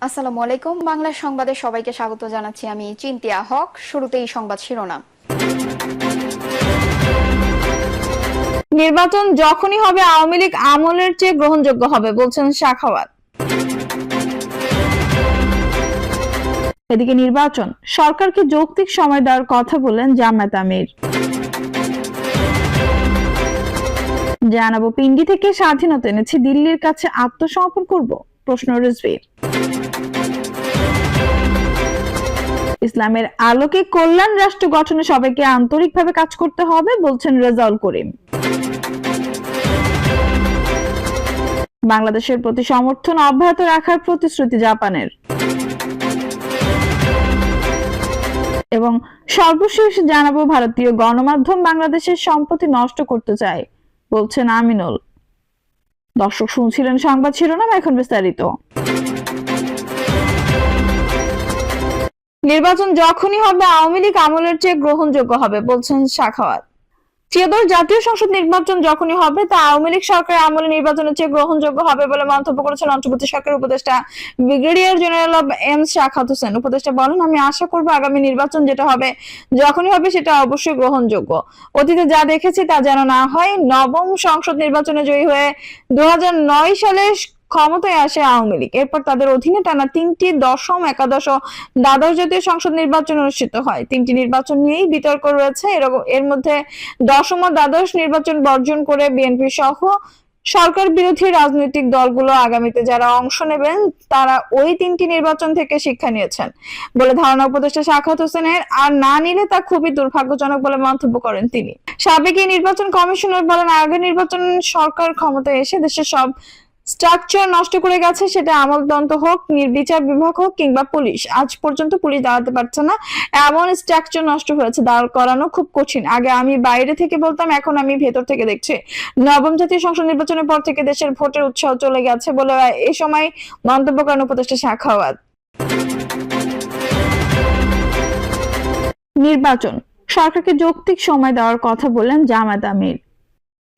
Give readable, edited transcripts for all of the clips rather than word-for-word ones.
আসসালামু আলাইকুম। বাংলা সংবাদে সবাইকে স্বাগত জানাচ্ছি। আমি চিন্তিয়া হক। শুরুতেই সংবাদ শিরোনাম। নির্বাচন যখনই হবে আওয়ামী লীগ আমলের চেয়ে গ্রহণযোগ্য হবে বলছেন সাখাওয়াত। এদিকে নির্বাচন সরকারকে যৌক্তিক সময় দেওয়ার কথা বললেন জামায়াত আমির। জানাবো পিন্ডি থেকে স্বাধীনতা এনেছি, দিল্লির কাছে আত্মসমর্পণ করব প্রশ্ন রিজভীর। ইসলামের আলোকে কল্যাণ রাষ্ট্র গঠনে সবাইকে আন্তরিকভাবে কাজ করতে হবে বলছেন রেজাউল করিম। বাংলাদেশের প্রতি সমর্থন অব্যাহত রাখার প্রতিশ্রুতি জাপানের। এবং সর্বশেষ জানাবো ভারতীয় গণমাধ্যম বাংলাদেশের সম্পত্তি নষ্ট করতে চায় বলছেন আমিনুল। দর্শক শুনছিলেন সংবাদ শিরোনাম, এখন বিস্তারিত। নির্বাচন যখনই হবে আওয়ামী লীগ আমলের চেয়ে গ্রহণযোগ্য হবে বলছেন সাখাওয়াত। ত্রয়োদশ জাতীয় সংসদ নির্বাচন যখনই হবে তা আওয়ামী লীগ সরকারের আমলে নির্বাচনের চেয়ে গ্রহণযোগ্য হবে বলে মন্তব্য করেছেন অন্তর্বর্তী সরকারের উপদেষ্টা ব্রিগেডিয়ার জেনারেল অব এম শাখাত হোসেন। উপদেষ্টা বলেন, আমি আশা করব আগামী নির্বাচন যেটা হবে যখনই হবে সেটা অবশ্যই গ্রহণযোগ্য। অতীতে যা দেখেছি তা যেন না হয়। নবম সংসদ নির্বাচনে জয়ী হয়ে 2009 সালে ক্ষমতায় আসে আওয়ামী লীগ। এরপর তাদের অধীনে টানা 3টি দশম, একাদশ ও দ্বাদশ জাতীয় সংসদ নির্বাচন অনুষ্ঠিত হয়। 3টি নির্বাচন নিয়েই বিতর্ক রয়েছে। এর মধ্যে দশম ও দ্বাদশ নির্বাচন বর্জন করে বিএনপি সহ সরকার বিরোধী রাজনৈতিক দলগুলো আগামীতে যারা অংশ নেবেন তারা ওই 3টি নির্বাচন থেকে শিক্ষা নিয়েছেন বলে ধারণা উপদেষ্টা শাখাত হোসেনের। আর না নিলে তা খুবই দুর্ভাগ্যজনক বলে মন্তব্য করেন তিনি। সাবেক এই নির্বাচন কমিশনার বলেন, আগের নির্বাচন সরকার ক্ষমতায় এসে দেশের সব স্ট্রাকচার নষ্ট করে গেছে, সেটা আমলতন্ত্র হোক, বিচার বিভাগ হোক কিংবা পুলিশ। আজ পর্যন্ত পুলিশ দাঁড়াতে পারছে না, এমন স্ট্রাকচার নষ্ট হয়েছে, দাঁড় করানো খুব কঠিন। আগে আমি বাইরে থেকে বলতাম, এখন আমি ভেতর থেকে দেখছি। নবম জাতীয় সংসদ নির্বাচনের পর থেকে দেশের ভোটের উৎসাহ চলে গেছে বলে এ সময় মন্তব্য করেন উপদেষ্টা সাখাওয়াত। নির্বাচন সরকারকে যৌক্তিক সময় দেওয়ার কথা বললেন জামায়াত আমির।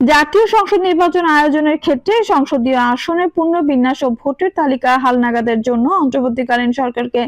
জাতীয় সংসদ নির্বাচন আয়োজনের ক্ষেত্রে সংসদীয় আসনের পুনর্বিন্যাস ও ভোটের তালিকা হালনাগাদের জন্য অন্তর্বর্তীকালীন সরকারকে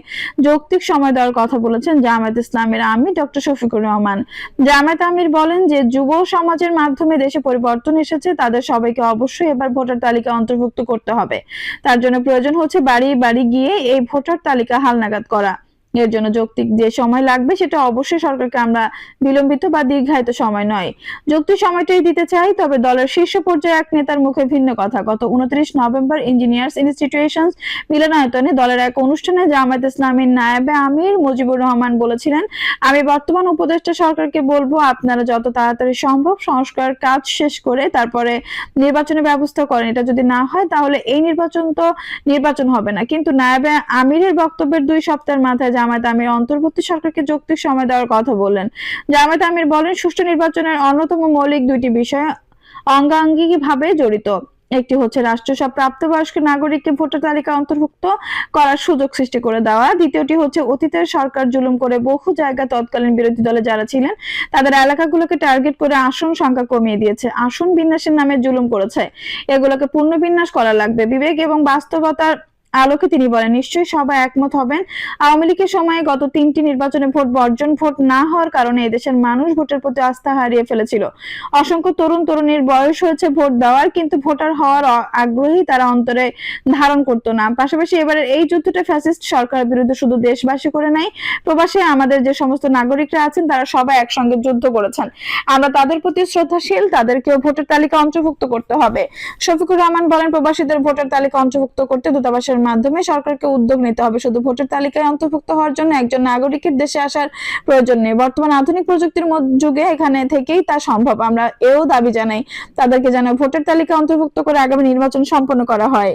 যৌক্তিক সময় দেওয়ার কথা বলেছেন জামায়াত ইসলামের আমির ডক্টর শফিকুর রহমান। জামায়াত আমির বলেন যে যুব সমাজের মাধ্যমে দেশে পরিবর্তন এসেছে, তাদের সবাইকে অবশ্যই এবার ভোটার তালিকা অন্তর্ভুক্ত করতে হবে। তার জন্য প্রয়োজন হচ্ছে বাড়ি বাড়ি গিয়ে এই ভোটার তালিকা হালনাগাদ করা। এর জন্য যৌক্তিক যে সময় লাগবে সেটা অবশ্যই সরকারকে আমরা বিলম্বিত বা দীর্ঘায়িত সময় নয়, যৌক্তিক সময়টাই দিতে চাই। তবে দলের শীর্ষ পর্যায়ে এক নেতার মুখে ভিন্ন কথা। গত 29 নভেম্বর ইঞ্জিনিয়ার্স ইনস্টিটিউশনস মিলনায়তনে দলের এক অনুষ্ঠানে জামায়াত ইসলামীর নায়েবে আমির মুজিবুর রহমান বলেছিলেন, আমি বর্তমান উপদেষ্টা সরকারকে বলবো, আপনারা যত তাড়াতাড়ি সম্ভব সংস্কার কাজ শেষ করে তারপরে নির্বাচনের ব্যবস্থা করেন। এটা যদি না হয় তাহলে এই নির্বাচন হবে না। কিন্তু নায়েবে আমিরের বক্তব্যের 2 সপ্তাহের মাথায় জামায়াত আমির অন্তর্বর্তী সরকারকে যৌক্তিক সময় দেওয়ার কথা বললেন। জামায়াত আমির বলেন, সুষ্ঠু নির্বাচনের অন্যতম মৌলিক 2টি বিষয় অঙ্গাঙ্গিভাবে জড়িত। একটি হচ্ছে রাষ্ট্র সব প্রাপ্তবয়স্ক নাগরিককে ভোটার তালিকা অন্তর্ভুক্ত করার সুযোগ সৃষ্টি করে দেওয়া। দ্বিতীয়টি হচ্ছে অতীতের সরকার জুলুম করে বহু জায়গায় তৎকালীন বিরোধী দলে যারা ছিলেন তাদের এলাকাগুলোকে টার্গেট করে আসন সংখ্যা কমিয়ে দিয়েছে, আসন বিন্যাসের নামে জুলুম করেছে। এগুলোকে পুনর্বিন্যাস করা লাগবে। বিবেক এবং বাস্তবতার আলোকে তিনি বলেন, নিশ্চয়ই সবাই একমত হবেন, আওয়ামী লীগের সময়ে গত 3টি নির্বাচনে ভোট বর্জন, ভোট না হওয়ার কারণে এদেশের মানুষ ভোটের প্রতি আস্থা হারিয়ে ফেলেছিল। অসংখ্য তরুণ তরুণীর বয়স হয়েছে ভোট দেওয়ার, কিন্তু ভোটার হওয়ার আগ্রহী তারা অন্তরে ধারণ করতো না। পাশাপাশি এবারের এই যুদ্ধটা ফ্যাসিস্ট সরকারের বিরুদ্ধে শুধু দেশবাসী করে নাই, প্রবাসে আমাদের যে সমস্ত নাগরিকরা আছেন তারা সবাই একসঙ্গে যুদ্ধ করেছেন। আমরা তাদের প্রতি শ্রদ্ধাশীল, তাদেরকেও ভোটার তালিকা অন্তর্ভুক্ত করতে হবে। শফিকুর রহমান বলেন, প্রবাসীদের ভোটার তালিকা অন্তর্ভুক্ত করতে দূতাবাসের মাধ্যমে সরকারকে উদ্যোগ নিতে হবে। শুধু ভোটার তালিকায় অন্তর্ভুক্ত হওয়ার জন্য একজন নাগরিকের দেশে আসার প্রয়োজন নেই। বর্তমান আধুনিক প্রযুক্তির যুগে এখানে থেকেই তা সম্ভব। আমরা এও দাবি জানাই তাদেরকে যেন ভোটার তালিকা অন্তর্ভুক্ত করে আগামী নির্বাচন সম্পন্ন করা হয়।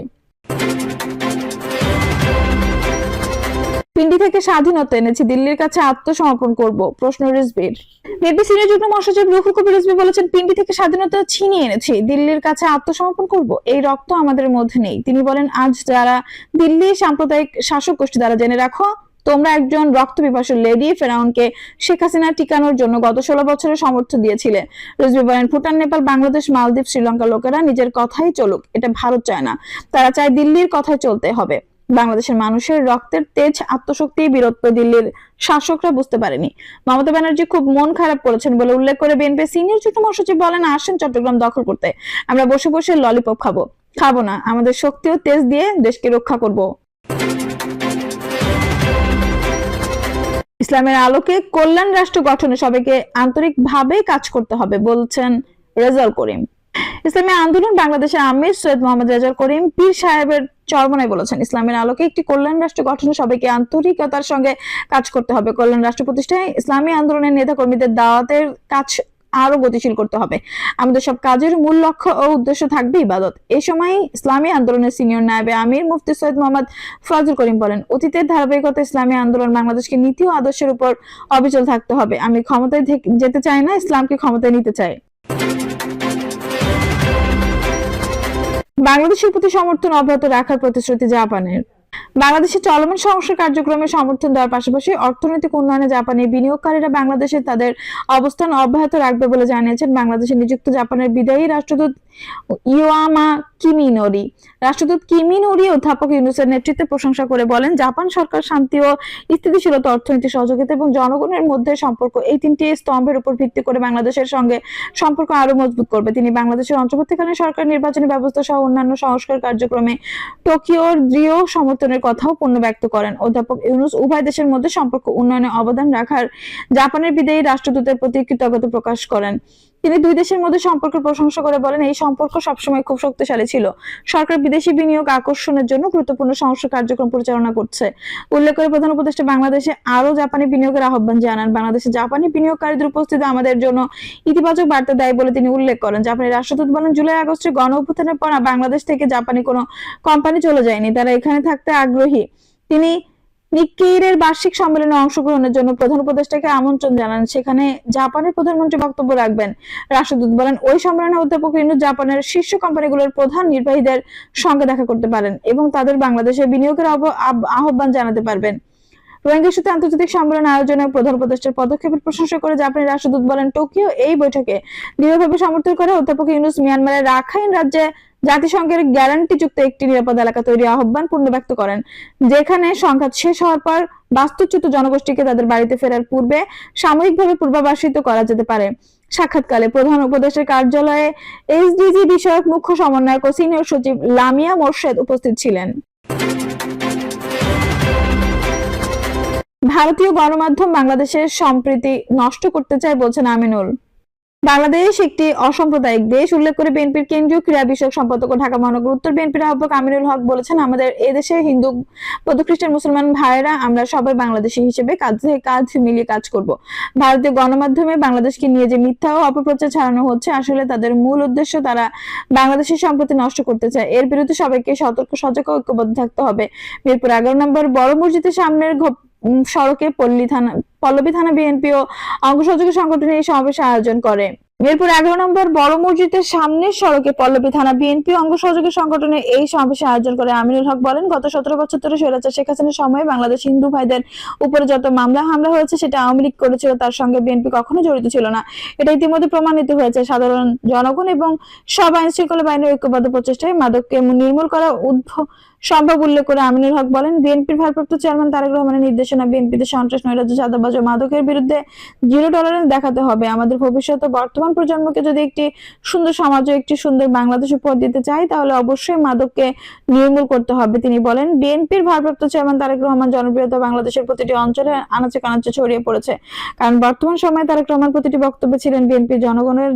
পিন্ডি থেকে স্বাধীনতা এনেছি, দিল্লির কাছে আত্মসমর্পণ করব প্রশ্ন রিজভীর। বিএনপি সিনিয়র যুগ্ম মহাসচিব রুহুল কবির রিজভী বলেছেন, পিন্ডি থেকে স্বাধীনতা ছিনিয়ে এনেছি, দিল্লির কাছে আত্মসমর্পণ করব। এই রক্ত আমাদের মধ্যে নেই। তিনি বলেন, আজ যারা দিল্লি সাম্প্রদায়িক শাসক গোষ্ঠী দ্বারা জেনে রাখো, তোমরা একজন রক্ত পিপাসু লেডি ফেরাউনকে শেখ হাসিনা টিকানোর জন্য গত 16 বছরের সমর্থন দিয়েছিলে। রিজভী বলেন, ভুটান, নেপাল, বাংলাদেশ, মালদ্বীপ, শ্রীলঙ্কার লোকেরা নিজের কথাই চলুক, এটা ভারত চায় না। তারা চায় দিল্লির কথাই চলতে হবে। বাংলাদেশের মানুষের রক্তের তেজ, আত্মশক্তি, বীরত্ব দিল্লির শাসকরা বুঝতে পারেনি। মমতা ব্যানার্জি খুব মন খারাপ করেছেন বলে উল্লেখ করে বিএনপি সিনিয়র যুগ্ম মহাসচিব বলেন, আসেন চট্টগ্রাম দখল করতে, আমরা বসে বসে ললিপপ খাবো না, আমাদের শক্তি ও তেজ দিয়ে দেশকে রক্ষা করব। ইসলামের আলোকে কল্যাণ রাষ্ট্র গঠনে সবাইকে আন্তরিকভাবে কাজ করতে হবে বলছেন রেজাউল করিম। ইসলামী আন্দোলন বাংলাদেশের আমির সৈয়দ মোহাম্মদ রেজাউল করিম পীর সাহেবের চরমনায় বলেছেন, ইসলামের আলোকে একটি কল্যাণ রাষ্ট্র গঠনে সবাইকে আন্তরিকতার সঙ্গে কাজ করতে হবে। কল্যাণ রাষ্ট্র প্রতিষ্ঠায় ইসলামী আন্দোলনের নেতা কর্মীদের দাওয়াতের কাজ আরো গতিশীল করতে হবে। আমাদের সব কাজের মূল লক্ষ্য ও উদ্দেশ্য থাকবে ইবাদত। এই সময় ইসলামী আন্দোলনের সিনিয়র নায়েবে আমির মুফতি সৈয়দ মোহাম্মদ ফজল করিম বলেন, অতীতের ধারাবাহিকতা ইসলামী আন্দোলন বাংলাদেশকে নীতি ও আদর্শের উপর অবিচল থাকতে হবে। আমি ক্ষমতায় যেতে চাই না, ইসলামকে ক্ষমতায় নিতে চাই। বাংলাদেশের প্রতি সমর্থন অব্যাহত রাখার প্রতিশ্রুতি জাপানের। বাংলাদেশের চলমান সংস্কার কার্যক্রমে সমর্থন দেওয়ার পাশাপাশি অর্থনৈতিক উন্নয়নে জাপানি বিনিয়োগকারীরা বাংলাদেশে তাদের অবস্থান অব্যাহত রাখবে বলে জানিয়েছেন বাংলাদেশে নিযুক্ত জাপানের বিদায়ী রাষ্ট্রদূত ইওয়ামা কিমিনোরি। রাষ্ট্রদূত কিমিনোরি অধ্যাপক ইউনুসের নেতৃত্বে প্রশংসা করে বলেন, জাপান সরকার শান্তি ও স্থিতিশীলতা, অর্থনৈতিক সহযোগিতা এবং জনগণের মধ্যে সম্পর্ক, এই তিনটি স্তম্ভের উপর ভিত্তি করে বাংলাদেশের সঙ্গে সম্পর্ক আরো মজবুত করবে। তিনি বাংলাদেশের অন্তর্বর্তীকালীন সরকার নির্বাচনী ব্যবস্থা সহ অন্যান্য সংস্কার কার্যক্রমে টোকিওর দৃঢ় সমর্থনের কথাও পূর্ণ ব্যক্ত করেন। অধ্যাপক ইউনুস উভয় দেশের মধ্যে সম্পর্ক উন্নয়নে অবদান রাখার জাপানের বিদায়ী রাষ্ট্রদূতের প্রতি কৃতজ্ঞতা প্রকাশ করেন। তিনি দুই দেশের মধ্যে সম্পর্কের প্রশংসা করে বলেন, এই সম্পর্ক সবসময় খুব শক্তিশালী ছিল। সরকার বিদেশি বিনিয়োগ আকর্ষণের জন্য গুরুত্বপূর্ণ সংস্কার কার্যক্রম পরিচালনা করছে। উল্লেখ করে প্রধান উপদেষ্টা বাংলাদেশে আরো জাপানি বিনিয়োগের আহ্বান জানান। বাংলাদেশে জাপানি বিনিয়োগকারীদের উপস্থিতি আমাদের জন্য ইতিবাচক বার্তা দেয় বলে তিনি উল্লেখ করেন। জাপানি রাষ্ট্রদূত বলেন, জুলাই আগস্টের গণ অভ্যুত্থানের পর বাংলাদেশ থেকে জাপানি কোনো কোম্পানি চলে যায়নি, তারা এখানে থাকতে আগ্রহী। তিনি নিক্কেইয়ের বার্ষিক সম্মেলনে অংশগ্রহণের জন্য প্রধান উপদেষ্টাকে আমন্ত্রণ জানান, সেখানে জাপানের প্রধানমন্ত্রী বক্তব্য রাখবেন। রাষ্ট্রদূত বলেন, ওই সম্মেলনে অধ্যাপক ইউনুস জাপানের শীর্ষ কোম্পানিগুলোর প্রধান নির্বাহীদের সঙ্গে দেখা করতে পারেন এবং তাদের বাংলাদেশে বিনিয়োগের আহ্বান জানাতে পারবেন। রোহিঙ্গা ইস্যুতে আন্তর্জাতিক সম্মেলন আয়োজনে প্রধান উপদেষ্টার পদক্ষেপের প্রশংসা করে জাপানি রাষ্ট্রদূত বলেন, টোকিও এই বৈঠকে দৃঢ়ভাবে সমর্থন করে অধ্যাপক ইউনুস মিয়ানমারের রাখাইন রাজ্যে জাতিসংঘের গ্যারান্টিযুক্ত একটি নিরাপদ এলাকা তৈরি আহ্বান পূর্ণ ব্যক্ত করেন, যেখানে সংঘাত শেষ হওয়ার পর বাস্তুচ্যুত জনগোষ্ঠীকে তাদের বাড়িতে ফেরার পূর্বে সাময়িকভাবে পূর্বাবাসিত করা যেতে পারে। সাক্ষাৎকালে প্রধান উপদেষ্টার কার্যালয়ে এসডিজি বিষয়ক মুখ্য সমন্বয়ক ও সিনিয়র সচিব লামিয়া মোর্শেদ উপস্থিত ছিলেন। ভারতীয় গণমাধ্যম বাংলাদেশের সম্প্রীতি নষ্ট করতে চায় বলছেন আমিনুল। বাংলাদেশ একটি অসাম্প্রদায়িক দেশ উল্লেখ করে বিএনপির কেন্দ্রীয় ক্রীড়া বিষয়ক সম্পাদক ও ঢাকা মহানগর উত্তর বিএনপির আহ্বায়ক আমিনুল হক বলেছেন, আমাদের এদেশে হিন্দু, বৌদ্ধ, খ্রিস্টান, মুসলমান ভাইয়েরা আমরা সবাই বাংলাদেশী হিসেবে কাঁধে কাঁধ মিলিয়ে কাজ করব। ভারতীয় গণমাধ্যমে বাংলাদেশকে নিয়ে যে মিথ্যা ও অপপ্রচার ছড়ানো হচ্ছে, আসলে তাদের মূল উদ্দেশ্য তারা বাংলাদেশের সম্প্রীতি নষ্ট করতে চায়। এর বিরুদ্ধে সবাইকে সতর্ক, সজাগ ও ঐক্যবদ্ধ থাকতে হবে। মিরপুর 11 নম্বর বড় মসজিদের সামনের সড়কে পল্লবী থানা বিএনপি ও অঙ্গসহযোগী সংগঠনের এই সমাবেশ আয়োজন করে। মিরপুর 11 নম্বর বড় মসজিদের সামনের সড়কে পল্লবী থানা বিএনপি অঙ্গসহযোগী সংগঠনের এই সমাবেশে আয়োজন করে আমিনুল হক বলেন, গত 17 বছর ধরে স্বৈরাচার শেখ হাসিনার সময়ে বাংলাদেশ হিন্দু ভাইদের উপরে যত মামলা হামলা হয়েছে সেটা আওয়ামী লীগ করেছিল, তার সঙ্গে বিএনপি কখনো জড়িত ছিল না। এটা ইতিমধ্যে প্রমাণিত হয়েছে। সাধারণ জনগণ এবং সব আইন শৃঙ্খলা বাহিনীর ঐক্যবদ্ধ প্রচেষ্টায় মাদককে নির্মূল করা সম্ভব উল্লেখ করে আমিনুল হক বলেন, বিএনপির ভারপ্রাপ্ত চেয়ারম্যান তারেক রহমানের নির্দেশনা বিএনপিতে সন্ত্রাস, নৈরাজ্য, চাঁদাবাজ ও মাদকের বিরুদ্ধে জিরো টলারেন্স দেখাতে হবে। আমাদের ভবিষ্যৎ ও বর্তমান প্রজন্মকে যদি একটি সুন্দর সমাজ ও একটি সুন্দর বাংলাদেশ উপহার দিতে চাই, তাহলে অবশ্যই মাদককে নির্মূল করতে হবে। তিনি বলেন, বিএনপির ভারপ্রাপ্ত চেয়ারম্যান তারেক রহমান জনপ্রিয়তা বাংলাদেশের প্রতিটি অঞ্চলে আনাচে কানাচে ছড়িয়ে পড়েছে, কারণ বর্তমান সময়ে তারেক রহমান প্রতিটি বক্তব্যে ছিলেন বিএনপি জনগণের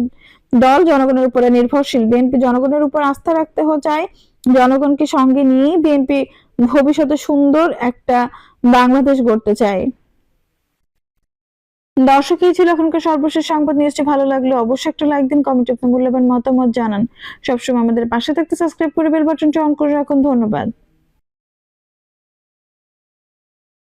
দল, জনগণের উপরে নির্ভরশীল। বিএনপি জনগণের উপর আস্থা রাখতে চায়। জনগণকে সঙ্গে নিয়ে বিএনপি ভবিষ্যতে সুন্দর একটা বাংলাদেশ গড়তে চায়। দর্শক, এই ছিল এখনকার সর্বশেষ সংবাদ। নিউজটি ভালো লাগলে অবশ্যই একটা লাইক দিন, কমেন্টে আপনার মূল্যবান মতামত জানান। সবসময় আমাদের পাশে থাকতে সাবস্ক্রাইব করে বেল বাটনটি অন করে রাখুন। ধন্যবাদ।